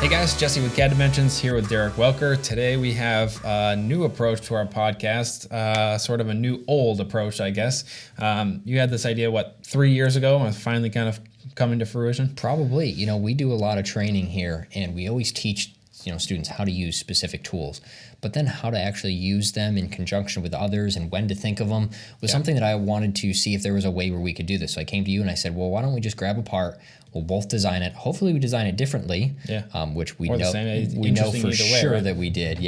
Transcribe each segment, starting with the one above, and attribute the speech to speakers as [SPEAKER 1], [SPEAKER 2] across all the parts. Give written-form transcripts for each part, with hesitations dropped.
[SPEAKER 1] Hey guys, Jesse with CADimensions here with Derek Welker. Today we have a new approach to our podcast, sort of a new old approach, I guess. You had this idea, 3 years ago, and it's finally kind of coming to fruition?
[SPEAKER 2] Probably. You know, we do a lot of training here, and we always teach students how to use specific tools, but then how to actually use them in conjunction with others and when to think of them was something that I wanted to see if there was a way where we could do this. So I came to you and I said, well, why don't we just grab a part? We'll both design it. Hopefully we design it differently, which we know for sure that we did.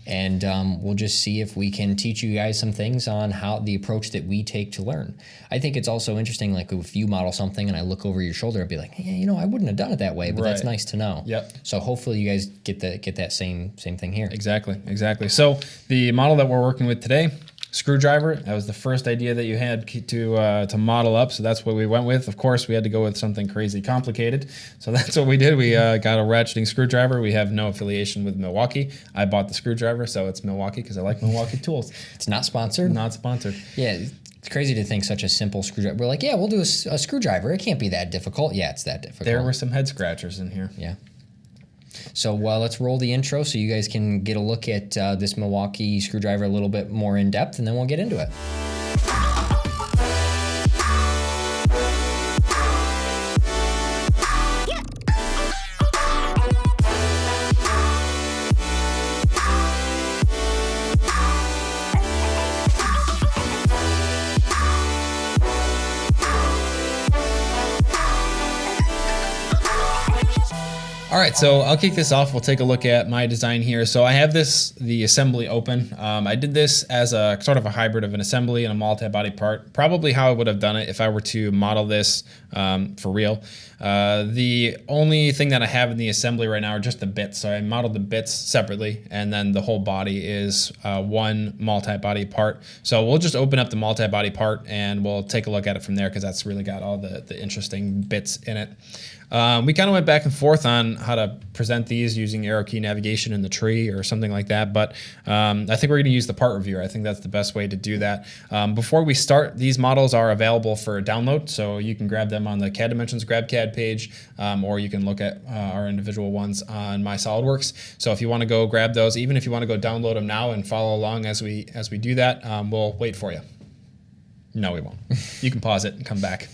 [SPEAKER 2] And we'll just see if we can teach you guys some things on how the approach that we take to learn. I think it's also interesting, like if you model something and I look over your shoulder, I'd be like, hey, I wouldn't have done it that way, but that's nice to know. So hopefully you guys get that same thing here.
[SPEAKER 1] Exactly. So the model that we're working with today, screwdriver, that was the first idea that you had to model up, so that's what we went with. Of course, we had to go with something crazy complicated, so that's what we did. We got a ratcheting screwdriver. We have no affiliation with Milwaukee. I bought the screwdriver, so it's Milwaukee because I like Milwaukee tools.
[SPEAKER 2] It's not sponsored?
[SPEAKER 1] Not sponsored.
[SPEAKER 2] Yeah, it's crazy to think such a simple screwdriver. We're like, yeah, we'll do a screwdriver. It can't be that difficult. Yeah, it's that difficult.
[SPEAKER 1] There were some head scratchers in here.
[SPEAKER 2] Yeah. So let's roll the intro so you guys can get a look at this Milwaukee screwdriver a little bit more in depth, and then we'll get into it.
[SPEAKER 1] All right, so I'll kick this off. We'll take a look at my design here. So I have the assembly open. I did this as a sort of a hybrid of an assembly and a multi-body part, probably how I would have done it if I were to model this for real. The only thing that I have in the assembly right now are just the bits. So I modeled the bits separately, and then the whole body is one multi-body part. So we'll just open up the multi-body part and we'll take a look at it from there because that's really got all the interesting bits in it. We kind of went back and forth on how to present these using arrow key navigation in the tree or something like that, but I think we're going to use the part reviewer. I think that's the best way to do that. Before we start, these models are available for download, so you can grab them on the CADimensions GrabCAD page, or you can look at our individual ones on My.SOLIDWORKS. So if you want to go grab those, even if you want to go download them now and follow along as we do that, we'll wait for you. No, we won't. You can pause it and come back.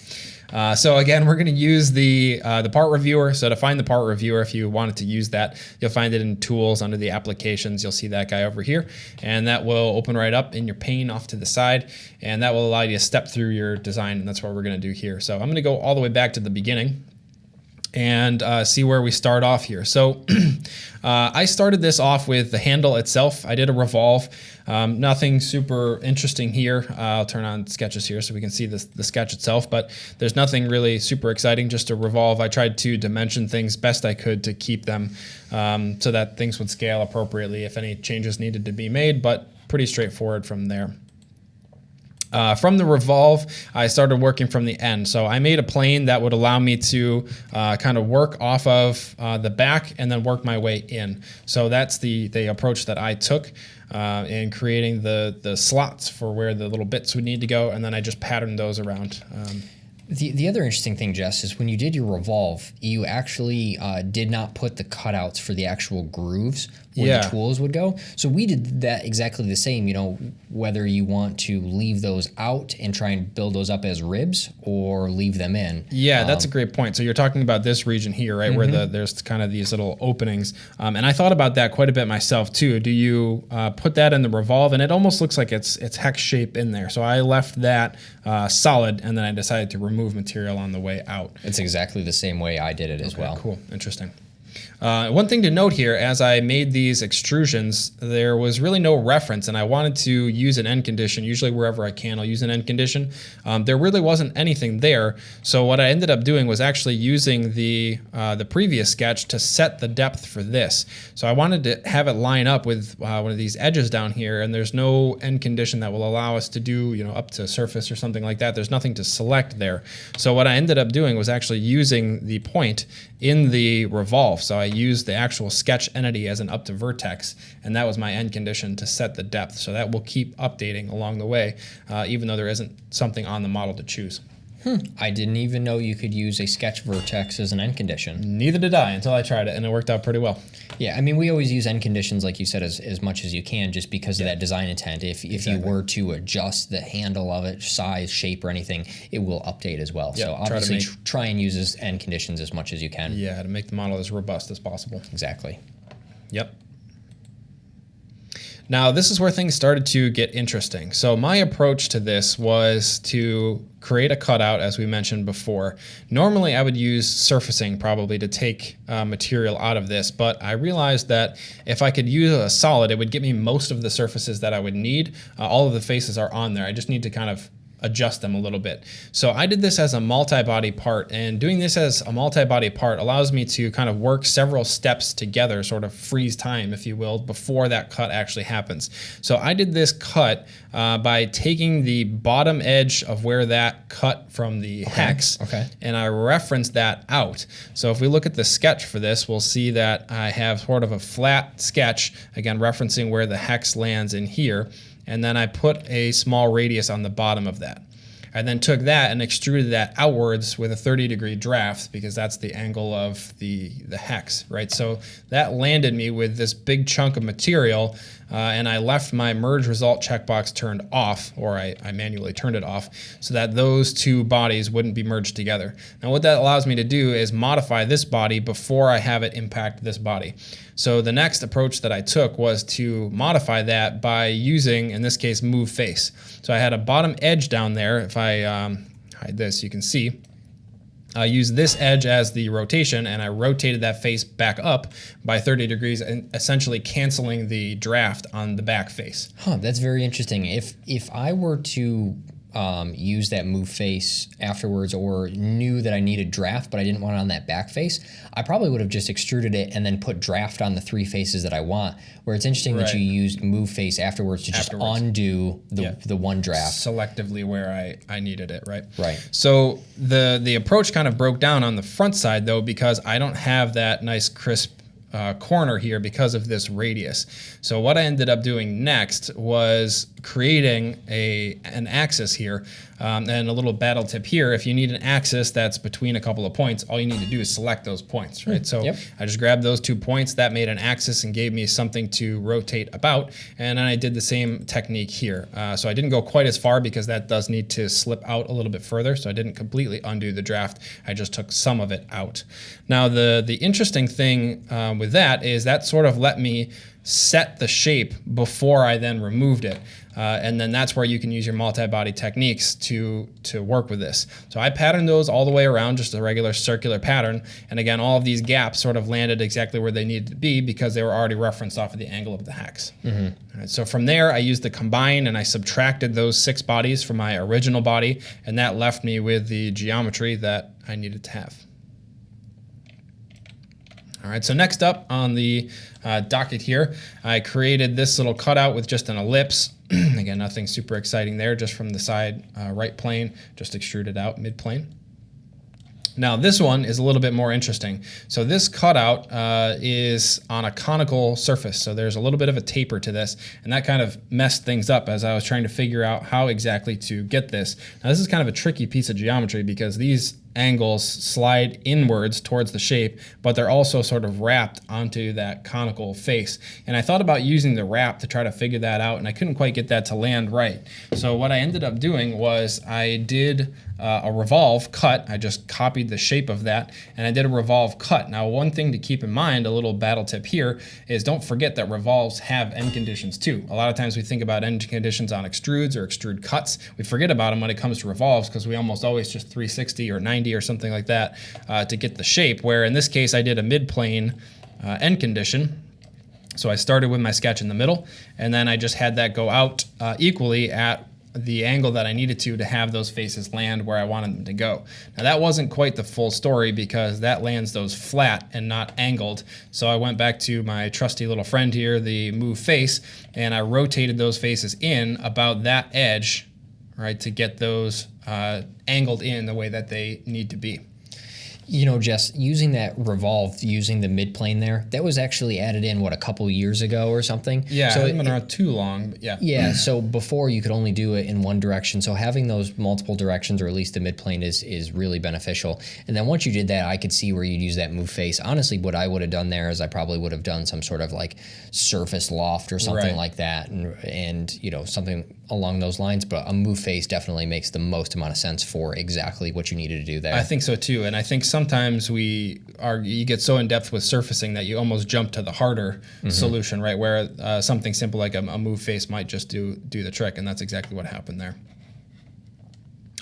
[SPEAKER 1] So again, we're going to use the part reviewer. So to find the part reviewer, if you wanted to use that, you'll find it in tools under the applications. You'll see that guy over here, and that will open right up in your pane off to the side, and that will allow you to step through your design, and that's what we're going to do here. So I'm going to go all the way back to the beginning and see where we start off here. So I started this off with the handle itself. I did a revolve. Nothing super interesting here. I'll turn on sketches here so we can see the sketch itself, but there's nothing really super exciting, just a revolve. I tried to dimension things best I could to keep them so that things would scale appropriately if any changes needed to be made, but pretty straightforward from there. From the revolve, I started working from the end. So I made a plane that would allow me to kind of work off of the back and then work my way in. So that's the approach that I took in creating the slots for where the little bits would need to go, and then I just patterned those around.
[SPEAKER 2] The other interesting thing, Jess, is when you did your revolve, you actually did not put the cutouts for the actual grooves where the tools would go. So we did that exactly the same, whether you want to leave those out and try and build those up as ribs or leave them in.
[SPEAKER 1] Yeah, that's a great point. So you're talking about this region here, right, where there's kind of these little openings. And I thought about that quite a bit myself too. Do you put that in the revolve? And it almost looks like it's hex shape in there. So I left that solid, and then I decided to remove material on the way out.
[SPEAKER 2] It's exactly the same way I did it as well.
[SPEAKER 1] Cool, interesting. One thing to note here, as I made these extrusions, there was really no reference, and I wanted to use an end condition. Usually wherever I can, I'll use an end condition. There really wasn't anything there, so what I ended up doing was actually using the previous sketch to set the depth for this. So I wanted to have it line up with one of these edges down here, and there's no end condition that will allow us to do, up to surface or something like that. There's nothing to select there. So what I ended up doing was actually using the point in the revolve. So I used the actual sketch entity as an up to vertex, and that was my end condition to set the depth. So that will keep updating along the way, even though there isn't something on the model to choose.
[SPEAKER 2] I didn't even know you could use a sketch vertex as an end condition.
[SPEAKER 1] Neither did I until I tried it, and it worked out pretty well.
[SPEAKER 2] Yeah, I mean, we always use end conditions, like you said, as much as you can, just because of that design intent. If you were to adjust the handle of it, size, shape, or anything, it will update as well. So obviously, try and use as end conditions as much as you can.
[SPEAKER 1] Yeah, to make the model as robust as possible.
[SPEAKER 2] Exactly.
[SPEAKER 1] Yep. Now, this is where things started to get interesting. So my approach to this was to create a cutout, as we mentioned before. Normally, I would use surfacing probably to take material out of this, but I realized that if I could use a solid, it would get me most of the surfaces that I would need. All of the faces are on there. I just need to kind of adjust them a little bit. So I did this as a multi-body part, and doing this as a multi-body part allows me to kind of work several steps together, sort of freeze time, if you will, before that cut actually happens. So I did this cut by taking the bottom edge of where that cut from the hex, and I referenced that out. So if we look at the sketch for this, we'll see that I have sort of a flat sketch, again referencing where the hex lands in here, and then I put a small radius on the bottom of that. I then took that and extruded that outwards with a 30-degree draft, because that's the angle of the hex, right? So that landed me with this big chunk of material, and I left my merge result checkbox turned off, or I manually turned it off, so that those two bodies wouldn't be merged together. Now what that allows me to do is modify this body before I have it impact this body. So the next approach that I took was to modify that by using, in this case, move face. So I had a bottom edge down there. If I hide this, you can see. I used this edge as the rotation, and I rotated that face back up by 30 degrees, and essentially canceling the draft on the back face.
[SPEAKER 2] Huh, that's very interesting. If I were to use that move face afterwards, or knew that I needed draft but I didn't want it on that back face, I probably would have just extruded it and then put draft on the three faces that I want. Where it's interesting that you used move face afterwards to just undo the one draft.
[SPEAKER 1] Selectively where I needed it, right?
[SPEAKER 2] Right.
[SPEAKER 1] So the approach kind of broke down on the front side though, because I don't have that nice crisp corner here because of this radius. So what I ended up doing next was creating an axis here, and a little battle tip here. If you need an axis that's between a couple of points, all you need to do is select those points, right? So I just grabbed those 2 points, that made an axis and gave me something to rotate about, and then I did the same technique here. So I didn't go quite as far, because that does need to slip out a little bit further, so I didn't completely undo the draft, I just took some of it out. Now the interesting thing with that is that sort of let me set the shape before I then removed it. And then that's where you can use your multi-body techniques to work with this. So I patterned those all the way around, just a regular circular pattern. And again, all of these gaps sort of landed exactly where they needed to be, because they were already referenced off of the angle of the hex. All right, so from there, I used the combine, and I subtracted those 6 bodies from my original body, and that left me with the geometry that I needed to have. All right, so next up on the docket here, I created this little cutout with just an ellipse. Again, nothing super exciting there, just from the side right plane, just extruded out mid-plane. Now this one is a little bit more interesting. So this cutout is on a conical surface, so there's a little bit of a taper to this, and that kind of messed things up as I was trying to figure out how exactly to get this. Now this is kind of a tricky piece of geometry, because these angles slide inwards towards the shape, but they're also sort of wrapped onto that conical face. And I thought about using the wrap to try to figure that out, and I couldn't quite get that to land right. So what I ended up doing was I did a revolve cut. I just copied the shape of that, and I did a revolve cut. Now, one thing to keep in mind, a little battle tip here, is don't forget that revolves have end conditions too. A lot of times we think about end conditions on extrudes or extrude cuts. We forget about them when it comes to revolves, because we almost always just 360 or 90 or something like that to get the shape, where in this case I did a mid-plane end condition. So I started with my sketch in the middle, and then I just had that go out equally at the angle that I needed to have those faces land where I wanted them to go. Now that wasn't quite the full story, because that lands those flat and not angled. So I went back to my trusty little friend here, the move face, and I rotated those faces in about that edge, right, to get those angled in the way that they need to be.
[SPEAKER 2] You know, Jess, using that revolve, using the midplane there, that was actually added in, what, a couple years ago or something?
[SPEAKER 1] Yeah,
[SPEAKER 2] so
[SPEAKER 1] it hasn't been around too long, but yeah.
[SPEAKER 2] Yeah, so before you could only do it in one direction. So having those multiple directions, or at least the midplane, is really beneficial. And then once you did that, I could see where you'd use that move face. Honestly, what I would have done there is I probably would have done some sort of like surface loft or something like that, and you know, something along those lines. But a move face definitely makes the most amount of sense for exactly what you needed to do there.
[SPEAKER 1] I think so too, and I think sometimes you get so in depth with surfacing that you almost jump to the harder solution, right? Where something simple like a move face might just do the trick, and that's exactly what happened there.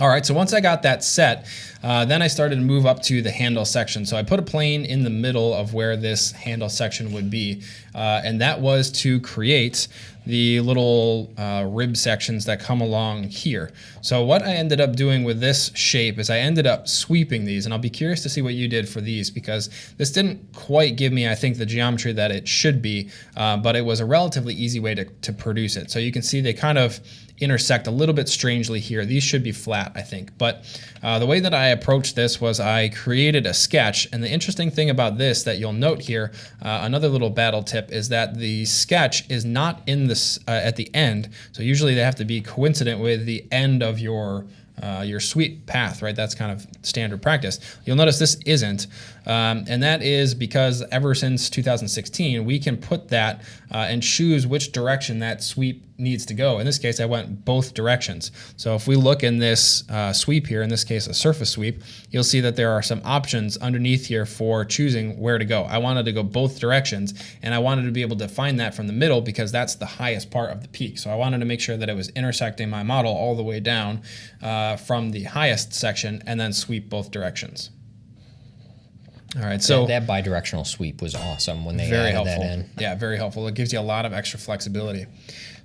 [SPEAKER 1] All right, so once I got that set, then I started to move up to the handle section. So I put a plane in the middle of where this handle section would be, and that was to create the little rib sections that come along here. So what I ended up doing with this shape is I ended up sweeping these, and I'll be curious to see what you did for these, because this didn't quite give me, I think, the geometry that it should be, but it was a relatively easy way to produce it. So you can see they kind of intersect a little bit strangely here. These should be flat, I think. But the way that I approached this was I created a sketch. And the interesting thing about this that you'll note here, another little battle tip, is that the sketch is not in this at the end. So usually they have to be coincident with the end of your sweep path, right? That's kind of standard practice. You'll notice this isn't, and that is because ever since 2016, we can put that and choose which direction that sweep needs to go. In this case, I went both directions. So if we look in this sweep here, in this case a surface sweep, you'll see that there are some options underneath here for choosing where to go. I wanted to go both directions, and I wanted to be able to find that from the middle because that's the highest part of the peak. So I wanted to make sure that it was intersecting my model all the way down from the highest section, and then sweep both directions. All right, so
[SPEAKER 2] that bidirectional sweep was awesome when they
[SPEAKER 1] very
[SPEAKER 2] added
[SPEAKER 1] helpful.
[SPEAKER 2] that in.
[SPEAKER 1] Yeah, very helpful. It gives you a lot of extra flexibility.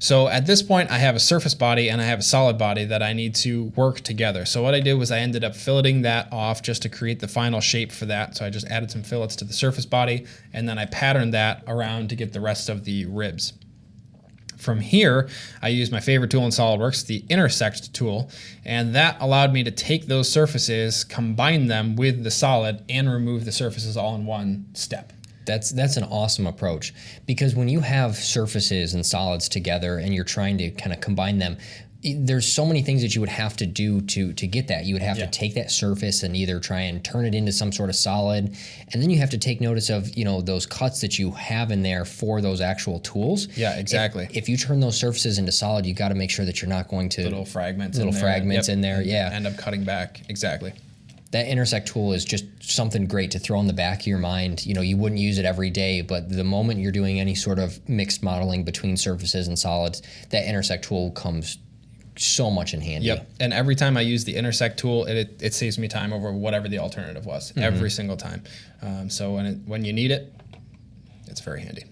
[SPEAKER 1] So at this point, I have a surface body and I have a solid body that I need to work together. So what I did was I ended up filleting that off just to create the final shape for that. So I just added some fillets to the surface body, and then I patterned that around to get the rest of the ribs. From here, I used my favorite tool in SolidWorks, the intersect tool, and that allowed me to take those surfaces, combine them with the solid, and remove the surfaces all in one step.
[SPEAKER 2] That's an awesome approach, because when you have surfaces and solids together and you're trying to kind of combine them, there's so many things that you would have to do to get that. You would have to take that surface and either try and turn it into some sort of solid, and then you have to take notice of, you know, those cuts that you have in there for those actual tools.
[SPEAKER 1] Yeah, exactly.
[SPEAKER 2] If you turn those surfaces into solid, you got to make sure that you're not going to
[SPEAKER 1] little fragments
[SPEAKER 2] in there. Yeah,
[SPEAKER 1] end up cutting back. Exactly.
[SPEAKER 2] That intersect tool is just something great to throw in the back of your mind. You know, you wouldn't use it every day, but the moment you're doing any sort of mixed modeling between surfaces and solids, that intersect tool comes so much in handy.
[SPEAKER 1] Yep. And every time I use the intersect tool, it saves me time over whatever the alternative was. Every single time. So when you need it, it's very handy.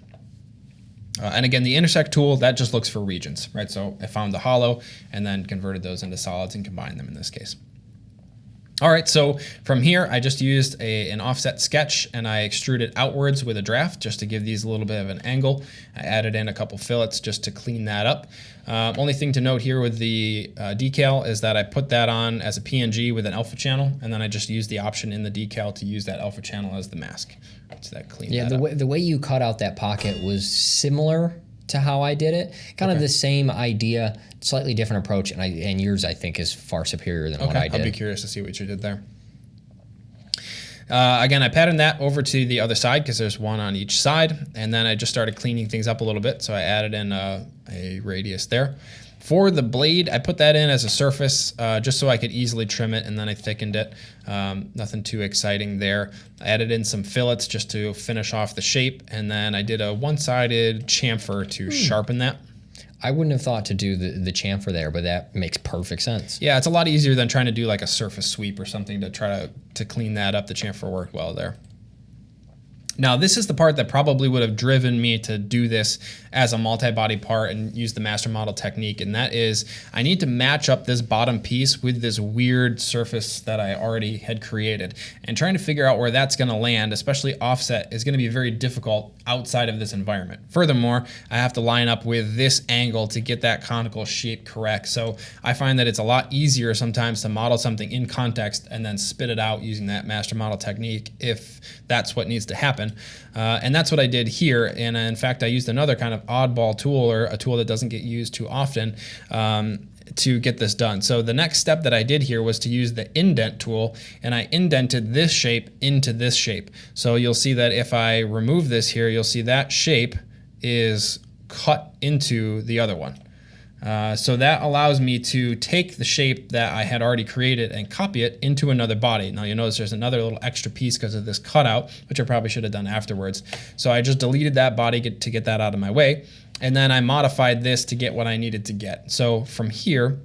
[SPEAKER 1] And again, the intersect tool, that just looks for regions, right? So I found the hollow and then converted those into solids and combined them in this case. All right, so from here, I just used an offset sketch and I extruded outwards with a draft just to give these a little bit of an angle. I added in a couple fillets just to clean that up. Only thing to note here with the decal is that I put that on as a PNG with an alpha channel, and then I just used the option in the decal to use that alpha channel as the mask. So that cleaned that up.
[SPEAKER 2] The way you cut out that pocket was similar to how I did it. Kind of the same idea, slightly different approach, and yours I think is far superior than what I did.
[SPEAKER 1] I'll be curious to see what you did there. Again, I patterned that over to the other side because there's one on each side, and then I just started cleaning things up a little bit, so I added in a radius there. For the blade, I put that in as a surface just so I could easily trim it, and then I thickened it. Nothing too exciting there. I added in some fillets just to finish off the shape, and then I did a one-sided chamfer to sharpen that.
[SPEAKER 2] I wouldn't have thought to do the chamfer there, but that makes perfect sense.
[SPEAKER 1] Yeah, it's a lot easier than trying to do like a surface sweep or something to try to clean that up. The chamfer worked well there. Now, this is the part that probably would have driven me to do this as a multi-body part and use the master model technique, and that is I need to match up this bottom piece with this weird surface that I already had created. And trying to figure out where that's going to land, especially offset, is going to be very difficult outside of this environment. Furthermore, I have to line up with this angle to get that conical shape correct. So I find that it's a lot easier sometimes to model something in context and then spit it out using that master model technique if that's what needs to happen. And that's what I did here. And in fact, I used another kind of oddball tool, or a tool that doesn't get used too often, to get this done. So the next step that I did here was to use the indent tool, and I indented this shape into this shape. So you'll see that if I remove this here, you'll see that shape is cut into the other one. So that allows me to take the shape that I had already created and copy it into another body. Now you'll notice there's another little extra piece because of this cutout, which I probably should have done afterwards. So I just deleted that body to get that out of my way. And then I modified this to get what I needed to get. So from here,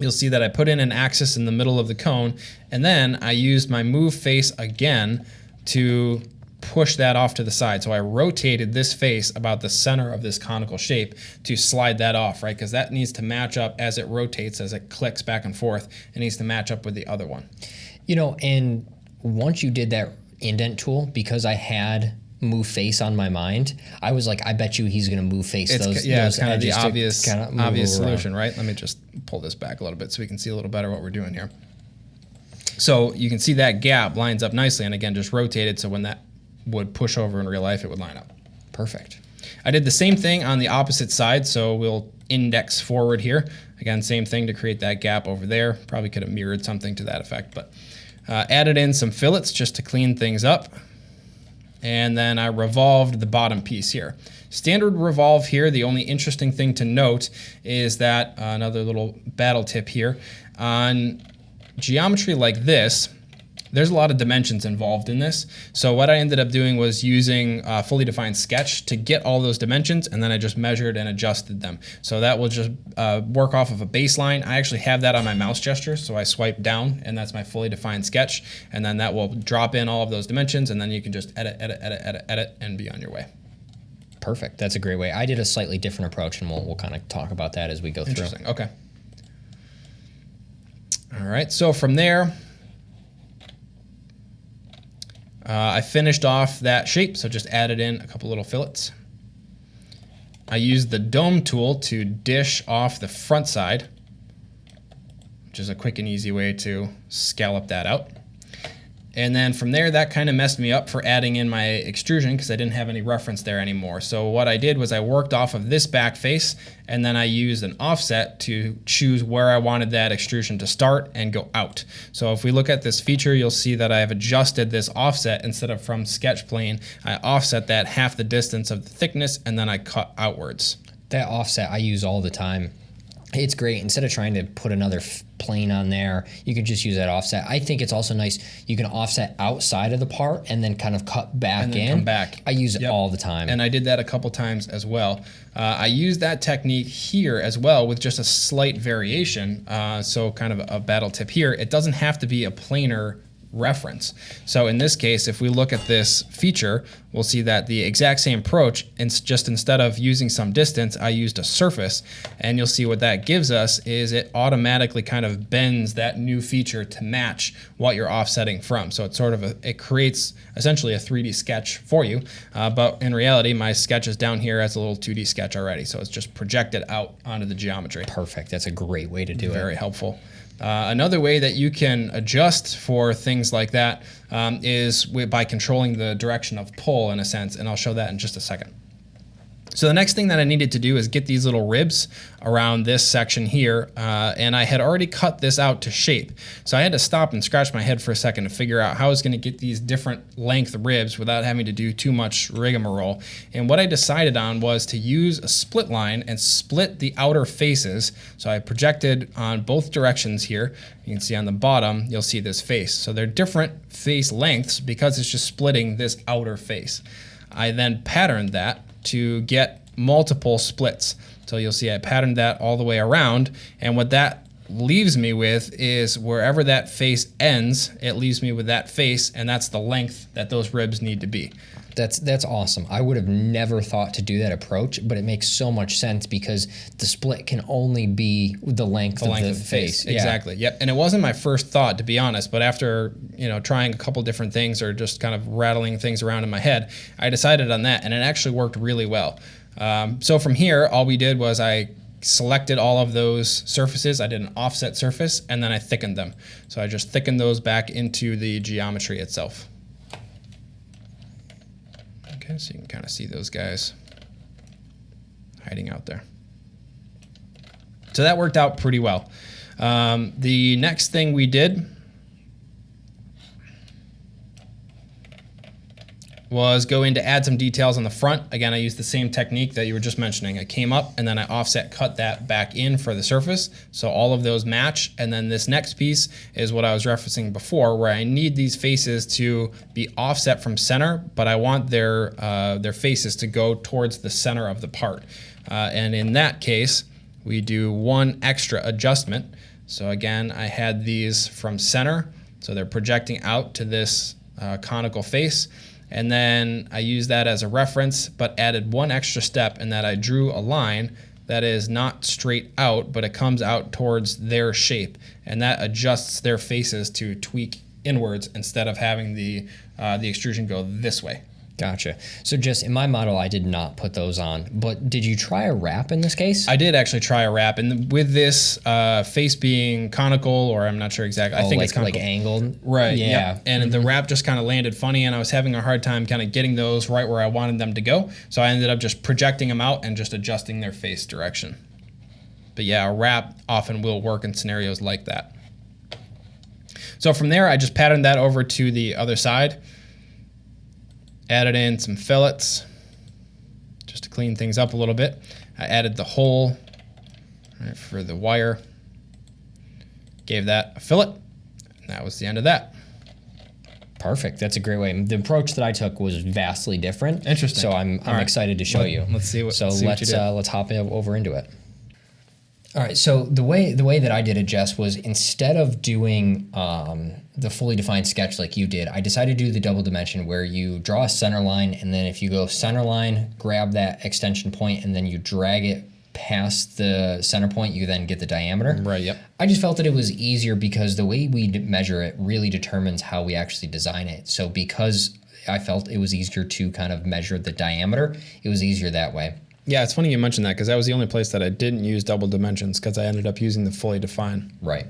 [SPEAKER 1] you'll see that I put in an axis in the middle of the cone, and then I used my move face again to push that off to the side. So I rotated this face about the center of this conical shape to slide that off, right? Because that needs to match up as it rotates, as it clicks back and forth. It needs to match up with the other one.
[SPEAKER 2] You know, and once you did that indent tool, because I had move face on my mind, I was like, I bet you he's going to move face those
[SPEAKER 1] it's kind of the
[SPEAKER 2] edges
[SPEAKER 1] obvious solution, right? Let me just pull this back a little bit so we can see a little better what we're doing here. So you can see that gap lines up nicely, and again, just rotate it so when that would push over in real life, it would line up.
[SPEAKER 2] Perfect.
[SPEAKER 1] I did the same thing on the opposite side, so we'll index forward here. Again, same thing to create that gap over there. Probably could have mirrored something to that effect, but added in some fillets just to clean things up. And then I revolved the bottom piece here. Standard revolve here. The only interesting thing to note is that another little battle tip here. On geometry like this, there's a lot of dimensions involved in this. So what I ended up doing was using a fully defined sketch to get all those dimensions, and then I just measured and adjusted them. So that will just work off of a baseline. I actually have that on my mouse gesture, so I swipe down, and that's my fully defined sketch, and then that will drop in all of those dimensions, and then you can just edit, and be on your way.
[SPEAKER 2] Perfect. That's a great way. I did a slightly different approach, and we'll kind of talk about that as we go through.
[SPEAKER 1] Interesting. Okay. All right. So from there, I finished off that shape, so just added in a couple little fillets. I used the dome tool to dish off the front side, which is a quick and easy way to scallop that out. And then from there, that kind of messed me up for adding in my extrusion because I didn't have any reference there anymore. So what I did was I worked off of this back face, and then I used an offset to choose where I wanted that extrusion to start and go out. So if we look at this feature, you'll see that I have adjusted this offset. Instead of from sketch plane, I offset that half the distance of the thickness, and then I cut outwards.
[SPEAKER 2] That offset I use all the time. It's great. Instead of trying to put another plane on there, you can just use that offset. I think it's also nice. You can offset outside of the part and then kind of cut back
[SPEAKER 1] and then
[SPEAKER 2] in.
[SPEAKER 1] Come back.
[SPEAKER 2] I use it all the time.
[SPEAKER 1] And I did that a couple times as well. I use that technique here as well with just a slight variation. So kind of a battle tip here. It doesn't have to be a planar reference. So in this case, if we look at this feature, we'll see that the exact same approach, and just instead of using some distance, I used a surface, and you'll see what that gives us is it automatically kind of bends that new feature to match what you're offsetting from. So it's sort of it creates essentially a 3D sketch for you, but in reality, my sketch is down here as a little 2D sketch already, so it's just projected out onto the geometry.
[SPEAKER 2] Perfect. That's a great way to do it.
[SPEAKER 1] Very helpful. Another way that you can adjust for things like that is by controlling the direction of pull in a sense, and I'll show that in just a second. So the next thing that I needed to do is get these little ribs around this section here, and I had already cut this out to shape. So I had to stop and scratch my head for a second to figure out how I was going to get these different length ribs without having to do too much rigmarole. And what I decided on was to use a split line and split the outer faces. So I projected on both directions here. You can see on the bottom, you'll see this face. So they're different face lengths because it's just splitting this outer face. I then patterned that to get multiple splits. So you'll see I patterned that all the way around, and what that leaves me with is wherever that face ends, it leaves me with that face, and that's the length that those ribs need to be.
[SPEAKER 2] That's awesome. I would have never thought to do that approach, but it makes so much sense because the split can only be the length of the face.
[SPEAKER 1] Exactly. Yep. And it wasn't my first thought, to be honest, but after, trying a couple different things or just kind of rattling things around in my head, I decided on that, and it actually worked really well. So from here, all we did was I selected all of those surfaces. I did an offset surface, and then I thickened them. So I just thickened those back into the geometry itself. Okay, so you can kind of see those guys hiding out there. So that worked out pretty well. The next thing we did was go in to add some details on the front. Again, I used the same technique that you were just mentioning. I came up and then I offset cut that back in for the surface. So all of those match. And then this next piece is what I was referencing before, where I need these faces to be offset from center, but I want their faces to go towards the center of the part. And in that case, we do one extra adjustment. So again, I had these from center. So they're projecting out to this conical face. And then I used that as a reference, but added one extra step in that I drew a line that is not straight out, but it comes out towards their shape. And that adjusts their faces to tweak inwards instead of having the extrusion go this way.
[SPEAKER 2] Gotcha. So just in my model, I did not put those on, but did you try a wrap in this case?
[SPEAKER 1] I did actually try a wrap, and with this face being conical, or I'm not sure exactly. I think it's conical.
[SPEAKER 2] Like angled?
[SPEAKER 1] Right,
[SPEAKER 2] Yeah.
[SPEAKER 1] Yep. And the wrap just kind of landed funny, and I was having a hard time kind of getting those right where I wanted them to go. So I ended up just projecting them out and just adjusting their face direction. But yeah, a wrap often will work in scenarios like that. So from there, I just patterned that over to the other side. Added in some fillets just to clean things up a little bit. I added the hole for the wire, gave that a fillet, and that was the end of that.
[SPEAKER 2] Perfect. That's a great way. The approach that I took was vastly different.
[SPEAKER 1] Interesting.
[SPEAKER 2] So I'm excited to show you.
[SPEAKER 1] Let's see what.
[SPEAKER 2] So
[SPEAKER 1] see what you did.
[SPEAKER 2] let's hop over into it. All right, so the way that I did it, Jess, was instead of doing the fully defined sketch like you did, I decided to do the double dimension where you draw a center line, and then if you go center line, grab that extension point, and then you drag it past the center point, you then get the diameter.
[SPEAKER 1] Right, yep.
[SPEAKER 2] I just felt that it was easier because the way we measure it really determines how we actually design it. So because I felt it was easier to kind of measure the diameter, it was easier that way.
[SPEAKER 1] Yeah, it's funny you mentioned that because that was the only place that I didn't use double dimensions because I ended up using the fully defined.
[SPEAKER 2] Right.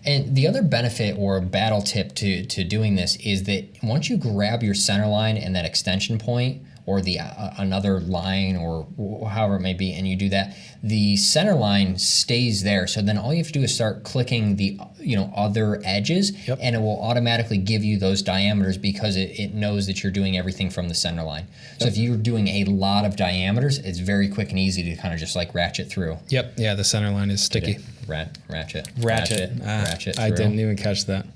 [SPEAKER 2] And the other benefit or battle tip to doing this is that once you grab your center line and that extension point or the another line or however it may be, and you do that, the center line stays there. So then all you have to do is start clicking the other edges,
[SPEAKER 1] yep.
[SPEAKER 2] and it will automatically give you those diameters because it knows that you're doing everything from the center line. So if you're doing a lot of diameters, it's very quick and easy to kind of just like ratchet through.
[SPEAKER 1] Yep. Yeah, the center line is sticky.
[SPEAKER 2] Ratchet.
[SPEAKER 1] I didn't even catch that.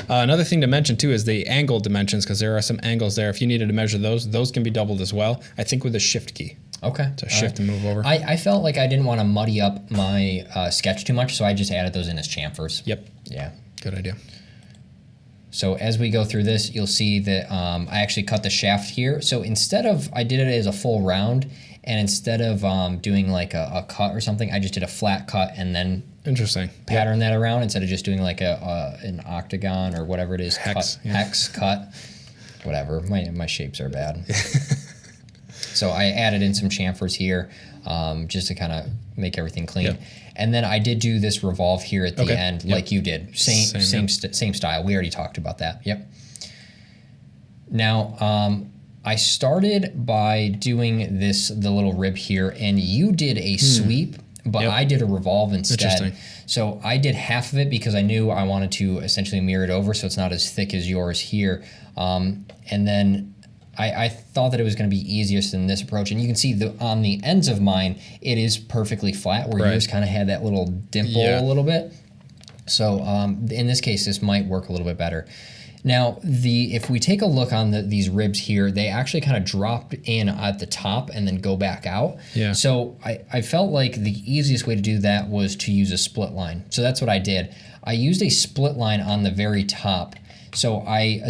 [SPEAKER 1] Another thing to mention too is the angle dimensions, because there are some angles there. If you needed to measure those can be doubled as well. I think with a shift key.
[SPEAKER 2] Okay.
[SPEAKER 1] So shift and move over.
[SPEAKER 2] I felt like I didn't want to muddy up my sketch too much, so I just added those in as chamfers.
[SPEAKER 1] Yep.
[SPEAKER 2] Yeah.
[SPEAKER 1] Good idea.
[SPEAKER 2] So as we go through this, you'll see that I actually cut the shaft here. So instead of, I did it as a full round, and instead of doing like a cut or something, I just did a flat cut and then
[SPEAKER 1] interesting
[SPEAKER 2] pattern that around instead of just doing like an octagon or whatever it is.
[SPEAKER 1] Hex.
[SPEAKER 2] Hex, cut, whatever. My shapes are bad. So I added in some chamfers here just to kind of make everything clean.
[SPEAKER 1] Yep.
[SPEAKER 2] And then I did do this revolve here at the end like you did. Same style. We already talked about that. Yep. Now, I started by doing the little rib here, and you did a sweep, but I did a revolve instead.
[SPEAKER 1] Interesting.
[SPEAKER 2] So I did half of it because I knew I wanted to essentially mirror it over so it's not as thick as yours here. And then I thought that it was going to be easiest in this approach. And you can see on the ends of mine, it is perfectly flat, where yours kind of had that little dimple a little bit. So in this case, this might work a little bit better. Now, if we take a look on these ribs here, they actually kind of drop in at the top and then go back out.
[SPEAKER 1] Yeah.
[SPEAKER 2] So I felt like the easiest way to do that was to use a split line. So that's what I did. I used a split line on the very top. So I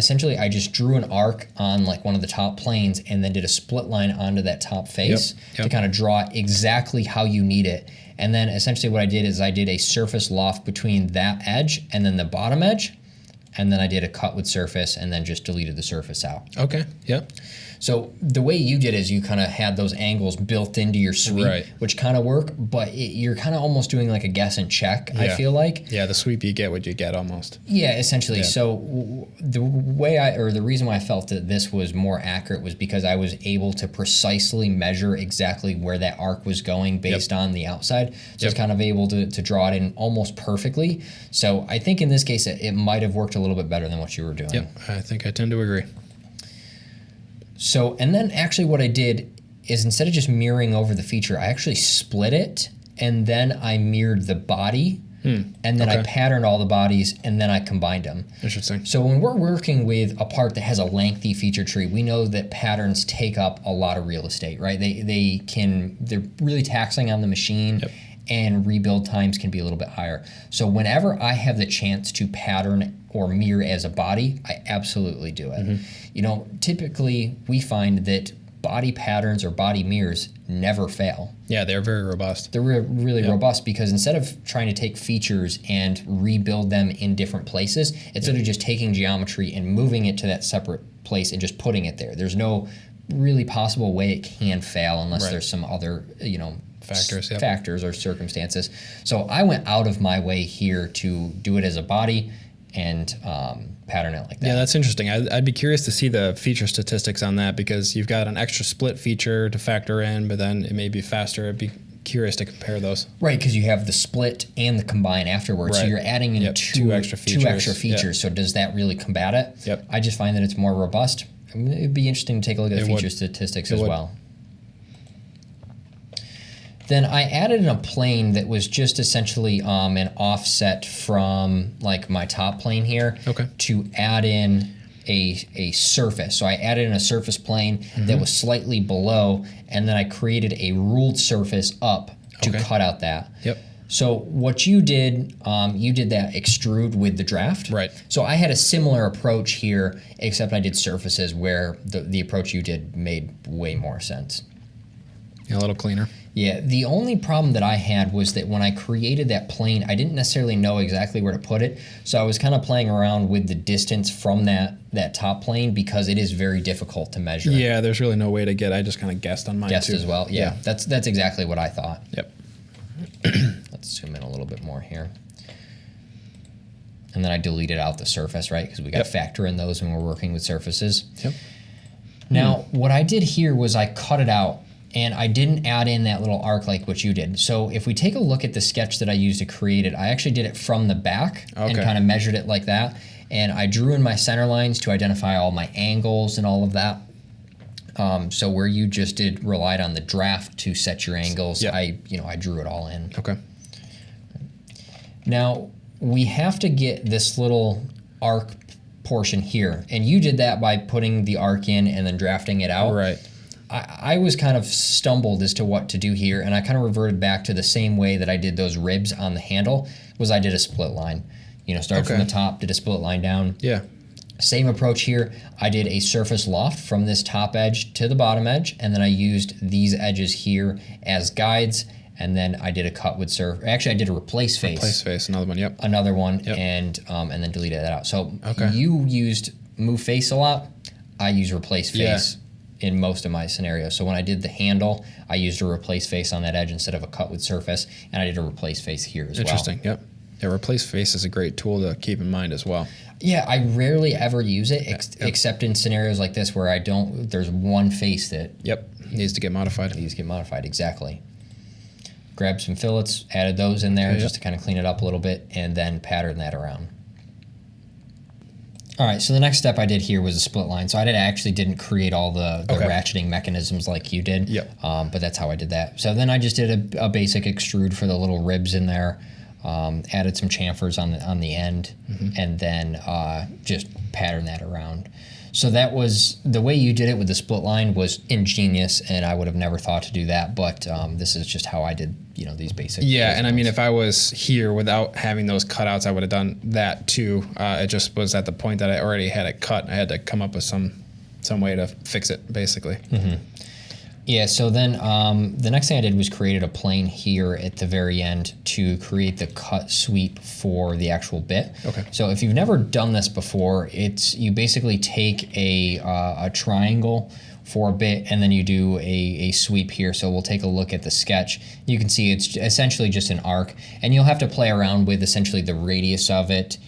[SPEAKER 2] just drew an arc on like one of the top planes and then did a split line onto that top face to kind of draw it exactly how you need it. And then essentially what I did is I did a surface loft between that edge and then the bottom edge. And then I did a cut with surface and then just deleted the surface out.
[SPEAKER 1] Okay, yep.
[SPEAKER 2] So the way you did is you kind of had those angles built into your sweep, which kind of work, but you're kind of almost doing like a guess and check, I feel like.
[SPEAKER 1] Yeah, the sweep, you get what you get almost.
[SPEAKER 2] Yeah, essentially. Yeah. So the reason why I felt that this was more accurate was because I was able to precisely measure exactly where that arc was going based on the outside. So I was kind of able to draw it in almost perfectly. So I think in this case, it might have worked a little bit better than what you were doing.
[SPEAKER 1] Yep, I think I tend to agree.
[SPEAKER 2] So, and then actually what I did is instead of just mirroring over the feature, I actually split it and then I mirrored the body and then I patterned all the bodies and then I combined them.
[SPEAKER 1] Interesting.
[SPEAKER 2] So when we're working with a part that has a lengthy feature tree, we know that patterns take up a lot of real estate, right? They're really taxing on the machine. And rebuild times can be a little bit higher. So whenever I have the chance to pattern or mirror as a body, I absolutely do it. You know, typically we find that body patterns or body mirrors never fail.
[SPEAKER 1] Yeah, they're very robust.
[SPEAKER 2] They're really robust because instead of trying to take features and rebuild them in different places, instead of just taking geometry and moving it to that separate place and just putting it there, there's no really possible way it can fail unless there's some other, factors or circumstances. So I went out of my way here to do it as a body and pattern it like that.
[SPEAKER 1] Yeah, that's interesting. I'd be curious to see the feature statistics on that because you've got an extra split feature to factor in, but then it may be faster. I'd be curious to compare those.
[SPEAKER 2] Right, because you have the split and the combine afterwards. So you're adding in two extra features. So does that really combat it? I just find that it's more robust. I mean, it'd be interesting to take a look at the feature statistics as well. Then I added in a plane that was just essentially an offset from like my top plane here to add in a surface. So I added in a surface plane that was slightly below, and then I created a ruled surface up to cut out that. So what you did that extrude with the draft. So I had a similar approach here, except I did surfaces where the approach you did made way more sense.
[SPEAKER 1] Yeah, a little cleaner.
[SPEAKER 2] Yeah, the only problem that I had was that when I created that plane, I didn't necessarily know exactly where to put it. So I was kind of playing around with the distance from that top plane because it is very difficult to measure.
[SPEAKER 1] Yeah, there's really no way to get. I just kind of guessed on mine
[SPEAKER 2] too. As well. Yeah, that's exactly what I thought. Let's zoom in a little bit more here. And then I deleted out the surface, right? Because we got to factor in those when we're working with surfaces. Now, what I did here was I cut it out. And I didn't add in that little arc like what you did. So if we take a look at the sketch that I used to create it, I actually did it from the back and kind of measured it like that. And I drew in my center lines to identify all my angles and all of that. So where you just relied on the draft to set your angles, I drew it all in. Now we have to get this little arc portion here. And you did that by putting the arc in and then drafting it out. I was kind of stumbled as to what to do here, and I kind of reverted back to the same way that I did those ribs on the handle, was I did a split line. Started from the top, did a split line down. Same approach here. I did a surface loft from this top edge to the bottom edge, and then I used these edges here as guides, and then I did a cut with surface. Actually, I did a replace face.
[SPEAKER 1] Replace face, another one,
[SPEAKER 2] Another one, and then deleted that out. So you used move face a lot. I use replace face. In most of my scenarios. So when I did the handle, I used a replace face on that edge instead of a cut with surface, and I did a replace face here as well.
[SPEAKER 1] Interesting, Yeah, replace face is a great tool to keep in mind as well.
[SPEAKER 2] Yeah, I rarely ever use it except in scenarios like this where there's one face that
[SPEAKER 1] needs to get modified.
[SPEAKER 2] Exactly. Grabbed some fillets, added those in there just to kind of clean it up a little bit, and then pattern that around. All right, so the next step I did here was a split line. So I actually didn't create all the ratcheting mechanisms like you did, but that's how I did that. So then I just did a basic extrude for the little ribs in there, added some chamfers on the end, and then just pattern that around. So that was the way you did it with the split line was ingenious, and I would have never thought to do that. But this is just how I did, these basic.
[SPEAKER 1] Yeah,
[SPEAKER 2] basic
[SPEAKER 1] and I mean, if I was here without having those cutouts, I would have done that too. It just was at the point that I already had it cut. I had to come up with some way to fix it, basically.
[SPEAKER 2] Mm-hmm. Yeah, so then the next thing I did was created a plane here at the very end to create the cut sweep for the actual bit.
[SPEAKER 1] Okay.
[SPEAKER 2] So if you've never done this before, you basically take a triangle for a bit, and then you do a sweep here. So we'll take a look at the sketch. You can see it's essentially just an arc, and you'll have to play around with essentially the radius of it.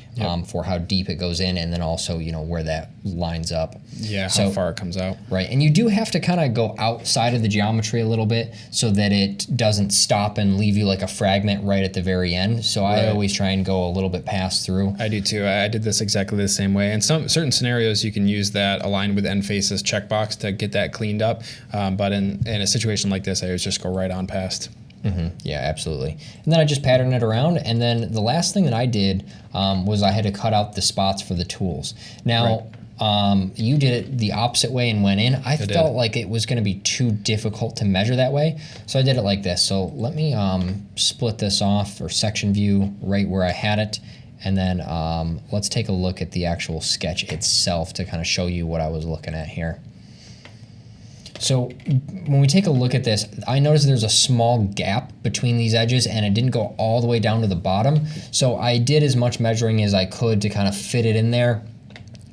[SPEAKER 2] For how deep it goes in, and then also where that lines up.
[SPEAKER 1] Yeah, how far it comes out.
[SPEAKER 2] Right, and you do have to kind of go outside of the geometry a little bit so that it doesn't stop and leave you like a fragment right at the very end. So I always try and go a little bit past through.
[SPEAKER 1] I do too. I did this exactly the same way. In certain scenarios, you can use that align with end faces checkbox to get that cleaned up. But in a situation like this, I always just go right on past.
[SPEAKER 2] Mm-hmm. Yeah, absolutely. And then I just patterned it around, and then the last thing that I did was I had to cut out the spots for the tools. Now, you did it the opposite way and went in. I felt like it was going to be too difficult to measure that way, so I did it like this. So let me split this off, or section view right where I had it, and then let's take a look at the actual sketch itself to kind of show you what I was looking at here. So when we take a look at this, I noticed there's a small gap between these edges, and it didn't go all the way down to the bottom. So I did as much measuring as I could to kind of fit it in there,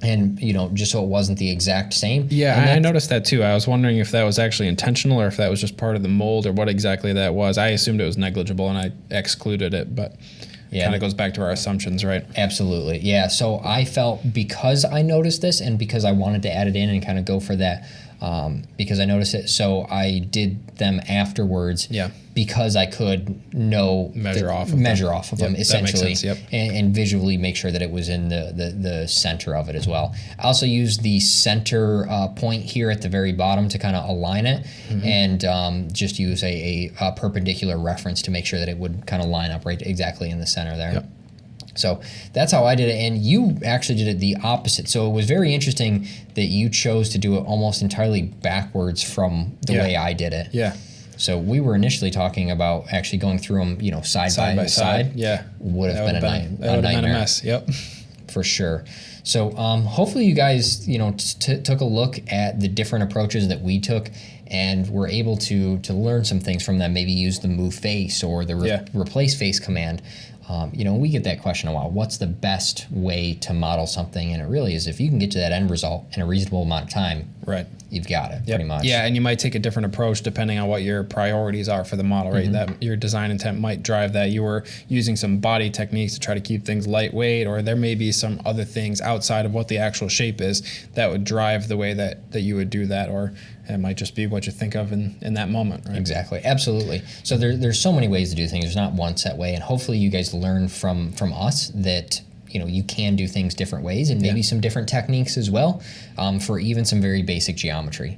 [SPEAKER 2] and just so it wasn't the exact same.
[SPEAKER 1] Yeah, I noticed that too. I was wondering if that was actually intentional or if that was just part of the mold or what exactly that was. I assumed it was negligible and I excluded it, but kind of goes back to our assumptions, right?
[SPEAKER 2] Absolutely, yeah. So I felt, because I noticed this and because I wanted to add it in and kind of go for that, because I noticed it, so I did them afterwards. Yeah. Because I could measure off of them essentially,
[SPEAKER 1] that makes sense,
[SPEAKER 2] and visually make sure that it was in the center of it as well. I also used the center point here at the very bottom to kind of align it, and just use a perpendicular reference to make sure that it would kind of line up right exactly in the center there. Yep. So that's how I did it, and you actually did it the opposite. So it was very interesting that you chose to do it almost entirely backwards from the way I did it.
[SPEAKER 1] Yeah.
[SPEAKER 2] So we were initially talking about actually going through them, side by side.
[SPEAKER 1] Yeah.
[SPEAKER 2] Would have been a nightmare.
[SPEAKER 1] Been a mess. Yep.
[SPEAKER 2] For sure. So hopefully you guys, took a look at the different approaches that we took, and were able to learn some things from them. Maybe use the move face or the replace face command. We get that question a while. What's the best way to model something? And it really is, if you can get to that end result in a reasonable amount of time, you've got it pretty much.
[SPEAKER 1] Yeah, and you might take a different approach depending on what your priorities are for the model, right? That your design intent might drive that. You were using some body techniques to try to keep things lightweight, or there may be some other things outside of what the actual shape is that would drive the way that you would do that, or it might just be what you think of in that moment, right?
[SPEAKER 2] Exactly, absolutely. So there's so many ways to do things. There's not one set way, and hopefully you guys learn from us that you can do things different ways, and maybe some different techniques as well, for even some very basic geometry.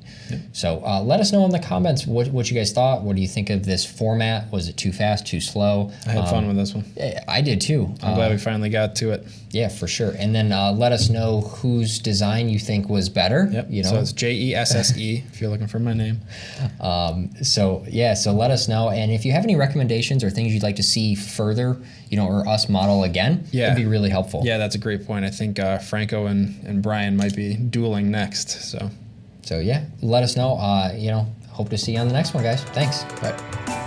[SPEAKER 2] So let us know in the comments what you guys thought. What do you think of this format? Was it too fast, too slow?
[SPEAKER 1] I had fun with this one.
[SPEAKER 2] I did too.
[SPEAKER 1] I'm glad we finally got to it.
[SPEAKER 2] Yeah, for sure. And then let us know whose design you think was better.
[SPEAKER 1] Yep. So it's JESSE if you're looking for my name.
[SPEAKER 2] So let us know. And if you have any recommendations or things you'd like to see further, or us model again, it'd be really helpful.
[SPEAKER 1] Yeah, that's a great point. I think Franco and Brian might be dueling next. So
[SPEAKER 2] yeah, let us know. Hope to see you on the next one, guys. Thanks.
[SPEAKER 1] Bye.